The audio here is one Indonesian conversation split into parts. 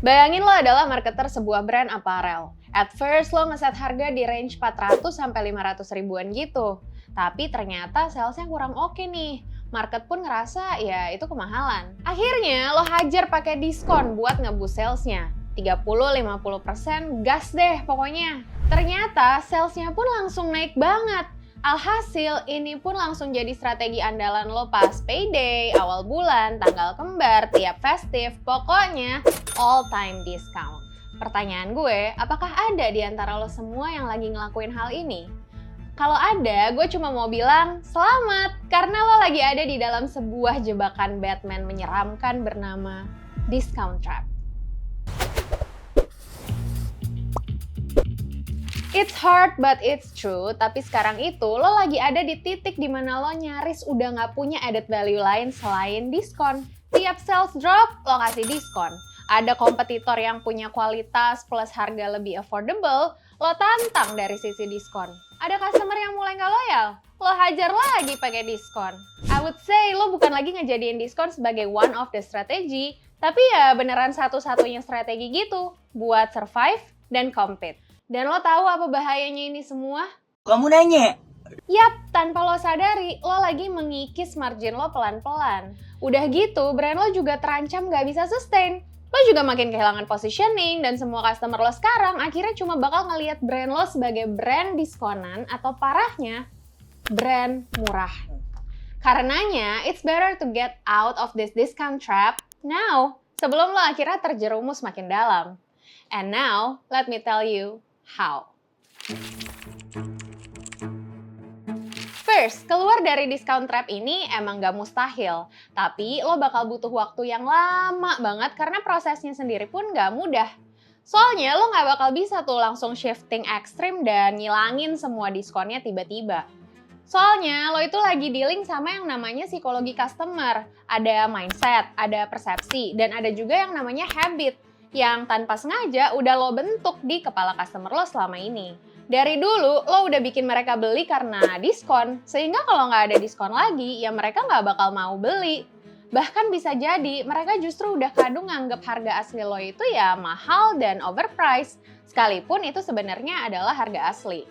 Bayangin lo adalah marketer sebuah brand apparel. At first lo ngeset harga di range 400 sampai 500 ribuan gitu. Tapi ternyata salesnya kurang oke nih. Market pun ngerasa ya itu kemahalan. Akhirnya lo hajar pakai diskon buat ngeboost salesnya. 30-50% gas deh pokoknya. Ternyata salesnya pun langsung naik banget. Alhasil, ini pun langsung jadi strategi andalan lo pas payday, awal bulan, tanggal kembar, tiap festif, pokoknya all time discount. Pertanyaan gue, apakah ada di antara lo semua yang lagi ngelakuin hal ini? Kalau ada, gue cuma mau bilang selamat, karena lo lagi ada di dalam sebuah jebakan Batman menyeramkan bernama Discount Trap. It's hard but it's true, tapi sekarang itu lo lagi ada di titik dimana lo nyaris udah nggak punya added value lain selain diskon. Tiap sales drop, lo kasih diskon. Ada kompetitor yang punya kualitas plus harga lebih affordable, lo tantang dari sisi diskon. Ada customer yang mulai nggak loyal, lo hajar lagi pakai diskon. I would say lo bukan lagi ngejadiin diskon sebagai one of the strategy, tapi ya beneran satu-satunya strategi gitu buat survive dan compete. Dan lo tahu apa bahayanya ini semua? Kamu nanya? Yap, tanpa lo sadari, lo lagi mengikis margin lo pelan-pelan. Udah gitu, brand lo juga terancam nggak bisa sustain. Lo juga makin kehilangan positioning, dan semua customer lo sekarang akhirnya cuma bakal ngelihat brand lo sebagai brand diskonan atau parahnya, brand murah. Karenanya, it's better to get out of this discount trap now, sebelum lo akhirnya terjerumus makin dalam. And now, let me tell you how. First, keluar dari discount trap ini emang gak mustahil, tapi lo bakal butuh waktu yang lama banget karena prosesnya sendiri pun gak mudah. Soalnya lo gak bakal bisa tuh langsung shifting ekstrim dan ngilangin semua diskonnya tiba-tiba. Soalnya lo itu lagi dealing sama yang namanya psikologi customer, ada mindset, ada persepsi, dan ada juga yang namanya habit, yang tanpa sengaja udah lo bentuk di kepala customer lo selama ini. Dari dulu, lo udah bikin mereka beli karena diskon, sehingga kalau nggak ada diskon lagi, ya mereka nggak bakal mau beli. Bahkan bisa jadi mereka justru udah kadung nganggep harga asli lo itu ya mahal dan overpriced, sekalipun itu sebenarnya adalah harga asli.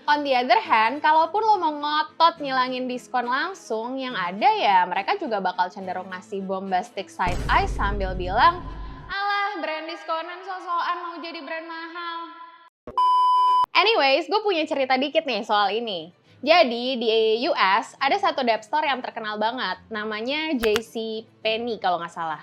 On the other hand, kalaupun lo mau ngotot ngilangin diskon langsung, yang ada ya mereka juga bakal cenderung ngasih bombastic side eye sambil bilang, "Alah, brand diskonan so-soan mau jadi brand mahal." Anyways, gue punya cerita dikit nih soal ini. Jadi di US ada satu dep store yang terkenal banget, namanya JCPenney kalau nggak salah.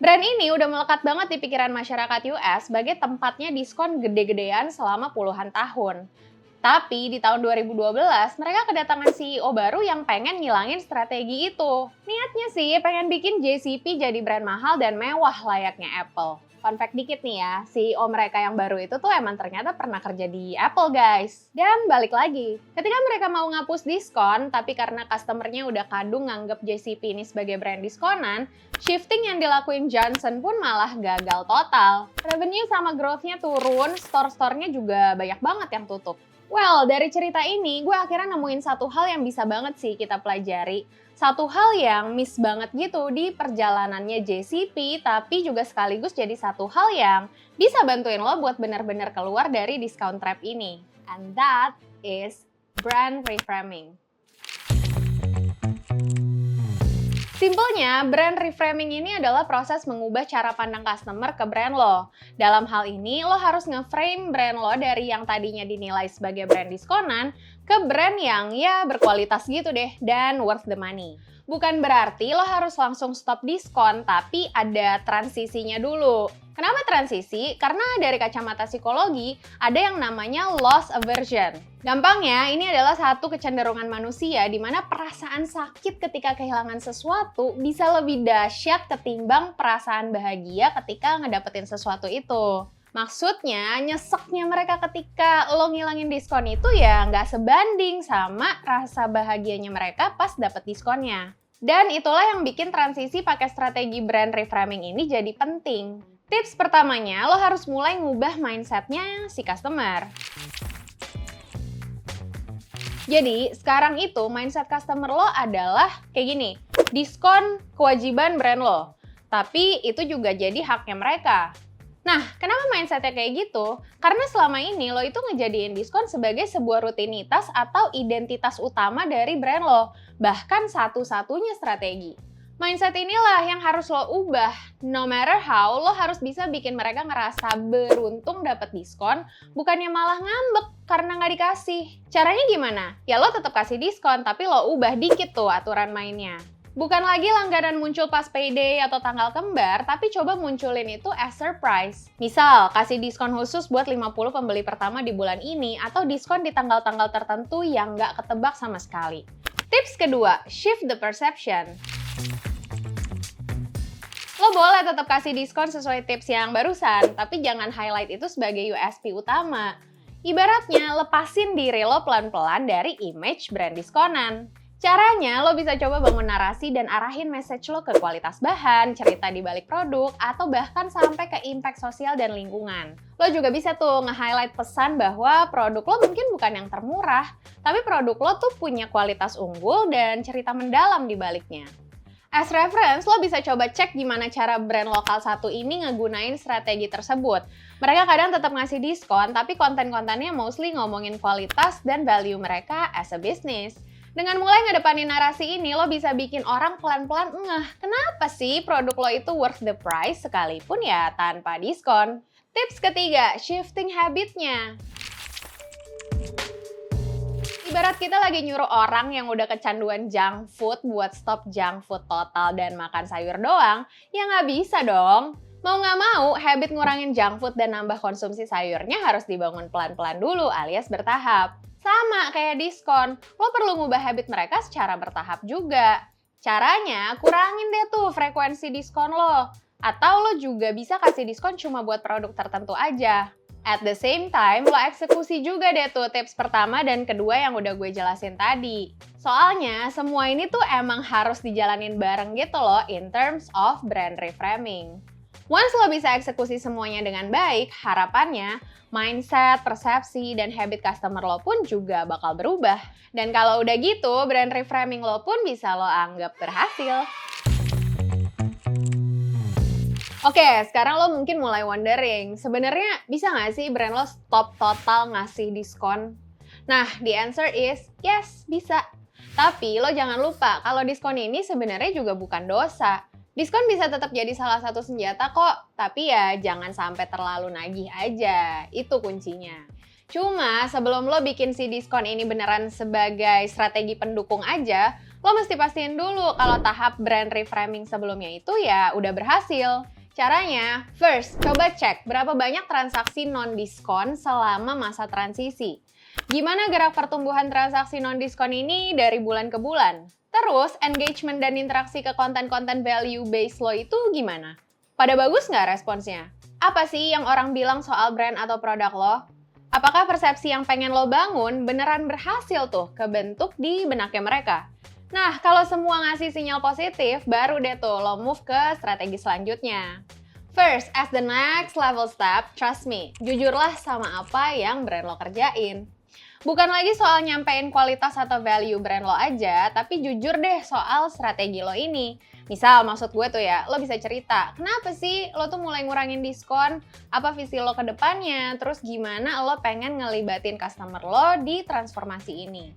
Brand ini udah melekat banget di pikiran masyarakat US sebagai tempatnya diskon gede-gedean selama puluhan tahun. Tapi di tahun 2012, mereka kedatangan CEO baru yang pengen ngilangin strategi itu. Niatnya sih pengen bikin JCP jadi brand mahal dan mewah layaknya Apple. Fun fact dikit nih ya, CEO mereka yang baru itu tuh emang ternyata pernah kerja di Apple guys. Dan balik lagi, ketika mereka mau ngapus diskon, tapi karena customernya udah kadung nganggep JCP ini sebagai brand diskonan, shifting yang dilakuin Johnson pun malah gagal total. Revenue sama growth-nya turun, store-store-nya juga banyak banget yang tutup. Well, dari cerita ini, gue akhirnya nemuin satu hal yang bisa banget sih kita pelajari. Satu hal yang miss banget gitu di perjalanannya JCP, tapi juga sekaligus jadi satu hal yang bisa bantuin lo buat bener-bener keluar dari discount trap ini. And that is brand reframing. Simpelnya, brand reframing ini adalah proses mengubah cara pandang customer ke brand lo. Dalam hal ini, lo harus nge-frame brand lo dari yang tadinya dinilai sebagai brand diskonan ke brand yang ya berkualitas gitu deh dan worth the money. Bukan berarti lo harus langsung stop diskon, tapi ada transisinya dulu. Kenapa transisi? Karena dari kacamata psikologi, ada yang namanya loss aversion. Gampangnya, ini adalah satu kecenderungan manusia di mana perasaan sakit ketika kehilangan sesuatu bisa lebih dahsyat ketimbang perasaan bahagia ketika ngedapetin sesuatu itu. Maksudnya, nyeseknya mereka ketika lo ngilangin diskon itu ya nggak sebanding sama rasa bahagianya mereka pas dapet diskonnya. Dan itulah yang bikin transisi pakai strategi brand reframing ini jadi penting. Tips pertamanya, lo harus mulai ngubah mindsetnya si customer. Jadi, sekarang itu mindset customer lo adalah kayak gini, diskon kewajiban brand lo. Tapi itu juga jadi haknya mereka. Nah, kenapa mindsetnya kayak gitu? Karena selama ini lo itu ngejadiin diskon sebagai sebuah rutinitas atau identitas utama dari brand lo. Bahkan satu-satunya strategi. Mindset inilah yang harus lo ubah. No matter how, lo harus bisa bikin mereka ngerasa beruntung dapat diskon, bukannya malah ngambek karena nggak dikasih. Caranya gimana? Ya lo tetap kasih diskon, tapi lo ubah dikit tuh aturan mainnya. Bukan lagi langganan muncul pas payday atau tanggal kembar, tapi coba munculin itu as surprise. Misal, kasih diskon khusus buat 50 pembeli pertama di bulan ini, atau diskon di tanggal-tanggal tertentu yang nggak ketebak sama sekali. Tips kedua, shift the perception. Lo boleh tetap kasih diskon sesuai tips yang barusan, tapi jangan highlight itu sebagai USP utama. Ibaratnya, lepasin diri lo pelan-pelan dari image brand diskonan. Caranya, lo bisa coba bangun narasi dan arahin message lo ke kualitas bahan, cerita di balik produk, atau bahkan sampai ke impact sosial dan lingkungan. Lo juga bisa tuh nge-highlight pesan bahwa produk lo mungkin bukan yang termurah, tapi produk lo tuh punya kualitas unggul dan cerita mendalam di baliknya. As reference, lo bisa coba cek gimana cara brand lokal satu ini ngegunain strategi tersebut. Mereka kadang tetap ngasih diskon, tapi konten-kontennya mostly ngomongin kualitas dan value mereka as a business. Dengan mulai ngedepanin narasi ini, lo bisa bikin orang pelan-pelan ngeh, kenapa sih produk lo itu worth the price sekalipun ya tanpa diskon. Tips ketiga, shifting habitnya. Ibarat kita lagi nyuruh orang yang udah kecanduan junk food buat stop junk food total dan makan sayur doang, ya nggak bisa dong. Mau nggak mau, habit ngurangin junk food dan nambah konsumsi sayurnya harus dibangun pelan-pelan dulu alias bertahap. Sama kayak diskon, lo perlu ngubah habit mereka secara bertahap juga. Caranya, kurangin deh tuh frekuensi diskon lo. Atau lo juga bisa kasih diskon cuma buat produk tertentu aja. At the same time, lo eksekusi juga deh tuh tips pertama dan kedua yang udah gue jelasin tadi. Soalnya, semua ini tuh emang harus dijalanin bareng gitu loh in terms of brand reframing. Once lo bisa eksekusi semuanya dengan baik, harapannya mindset, persepsi, dan habit customer lo pun juga bakal berubah. Dan kalau udah gitu, brand reframing lo pun bisa lo anggap berhasil. Oke, sekarang lo mungkin mulai wondering, sebenarnya bisa nggak sih brand lo stop total ngasih diskon? Nah, the answer is yes, bisa. Tapi lo jangan lupa kalau diskon ini sebenarnya juga bukan dosa. Diskon bisa tetap jadi salah satu senjata kok, tapi ya jangan sampai terlalu nagih aja, itu kuncinya. Cuma sebelum lo bikin si diskon ini beneran sebagai strategi pendukung aja, lo mesti pastiin dulu kalau tahap brand reframing sebelumnya itu ya udah berhasil. Caranya, first, coba cek berapa banyak transaksi non-diskon selama masa transisi. Gimana gerak pertumbuhan transaksi non-diskon ini dari bulan ke bulan? Terus, engagement dan interaksi ke konten-konten value-based lo itu gimana? Pada bagus nggak responsnya? Apa sih yang orang bilang soal brand atau produk lo? Apakah persepsi yang pengen lo bangun beneran berhasil tuh kebentuk di benaknya mereka? Nah, kalau semua ngasih sinyal positif, baru deh tuh lo move ke strategi selanjutnya. First, as the next level step, trust me, jujurlah sama apa yang brand lo kerjain. Bukan lagi soal nyampein kualitas atau value brand lo aja, tapi jujur deh soal strategi lo ini. Misal, maksud gue tuh ya, lo bisa cerita, kenapa sih lo tuh mulai ngurangin diskon? Apa visi lo ke depannya? Terus gimana lo pengen ngelibatin customer lo di transformasi ini?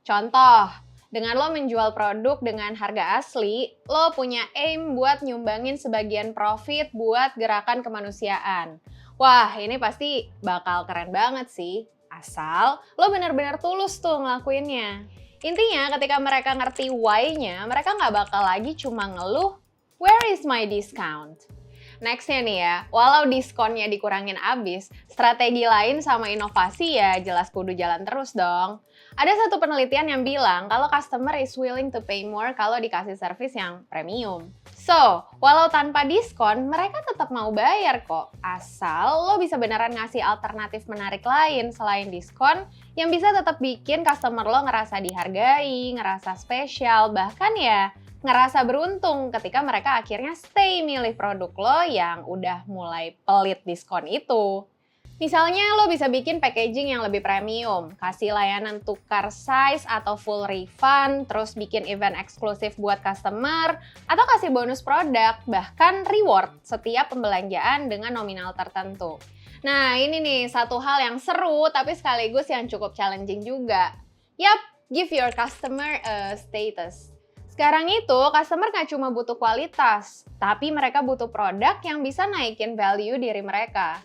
Contoh, dengan lo menjual produk dengan harga asli, lo punya aim buat nyumbangin sebagian profit buat gerakan kemanusiaan. Wah, ini pasti bakal keren banget sih. Asal lo benar-benar tulus tuh ngelakuinnya. Intinya ketika mereka ngerti why-nya, mereka nggak bakal lagi cuma ngeluh, where is my discount? Nextnya nih ya, walau diskonnya dikurangin abis, strategi lain sama inovasi ya jelas kudu jalan terus dong. Ada satu penelitian yang bilang kalau customer is willing to pay more kalau dikasih service yang premium. So, walau tanpa diskon, mereka tetap mau bayar kok. Asal lo bisa beneran ngasih alternatif menarik lain selain diskon yang bisa tetap bikin customer lo ngerasa dihargai, ngerasa spesial, bahkan ya ngerasa beruntung ketika mereka akhirnya stay milih produk lo yang udah mulai pelit diskon itu. Misalnya lo bisa bikin packaging yang lebih premium, kasih layanan tukar size atau full refund, terus bikin event eksklusif buat customer, atau kasih bonus produk, bahkan reward setiap pembelanjaan dengan nominal tertentu. Nah, ini nih satu hal yang seru tapi sekaligus yang cukup challenging juga. Yap, give your customer a status. Sekarang itu, customer nggak cuma butuh kualitas, tapi mereka butuh produk yang bisa naikin value diri mereka.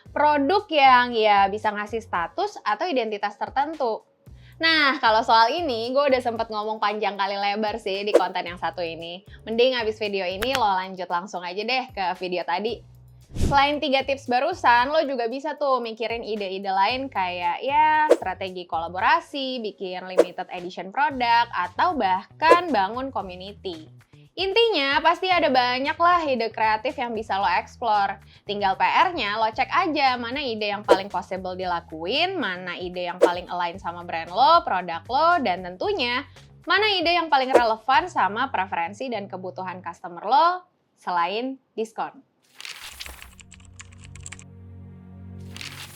Produk yang ya bisa ngasih status atau identitas tertentu. Nah, kalau soal ini, gue udah sempet ngomong panjang kali lebar sih di konten yang satu ini. Mending abis video ini lo lanjut langsung aja deh ke video tadi. Selain 3 tips barusan, lo juga bisa tuh mikirin ide-ide lain kayak ya strategi kolaborasi, bikin limited edition produk, atau bahkan bangun community. Intinya pasti ada banyak lah ide kreatif yang bisa lo explore. Tinggal PR-nya lo cek aja mana ide yang paling possible dilakuin, mana ide yang paling align sama brand lo, produk lo, dan tentunya mana ide yang paling relevan sama preferensi dan kebutuhan customer lo selain diskon.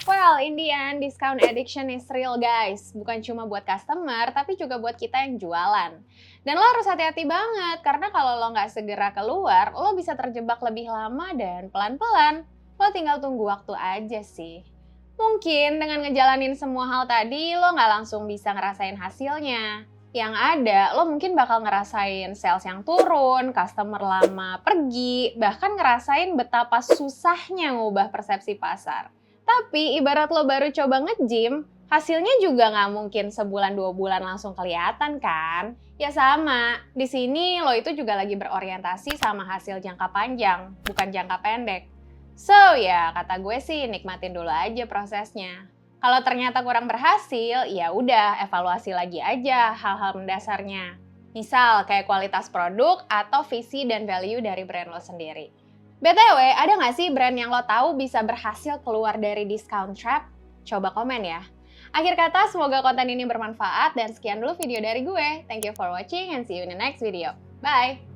Well, in the end, discount addiction is real guys. Bukan cuma buat customer, tapi juga buat kita yang jualan. Dan lo harus hati-hati banget, karena kalau lo nggak segera keluar, lo bisa terjebak lebih lama dan pelan-pelan. Lo tinggal tunggu waktu aja sih. Mungkin dengan ngejalanin semua hal tadi, lo nggak langsung bisa ngerasain hasilnya. Yang ada, lo mungkin bakal ngerasain sales yang turun, customer lama pergi, bahkan ngerasain betapa susahnya ngubah persepsi pasar. Tapi ibarat lo baru coba nge-gym, hasilnya juga nggak mungkin sebulan 2 bulan langsung kelihatan kan? Ya sama, di sini lo itu juga lagi berorientasi sama hasil jangka panjang, bukan jangka pendek. So ya kata gue sih nikmatin dulu aja prosesnya. Kalau ternyata kurang berhasil, ya udah evaluasi lagi aja hal-hal mendasarnya. Misal kayak kualitas produk atau visi dan value dari brand lo sendiri. BTW, ada nggak sih brand yang lo tahu bisa berhasil keluar dari discount trap? Coba komen ya. Akhir kata, semoga konten ini bermanfaat dan sekian dulu video dari gue. Thank you for watching and see you in the next video. Bye!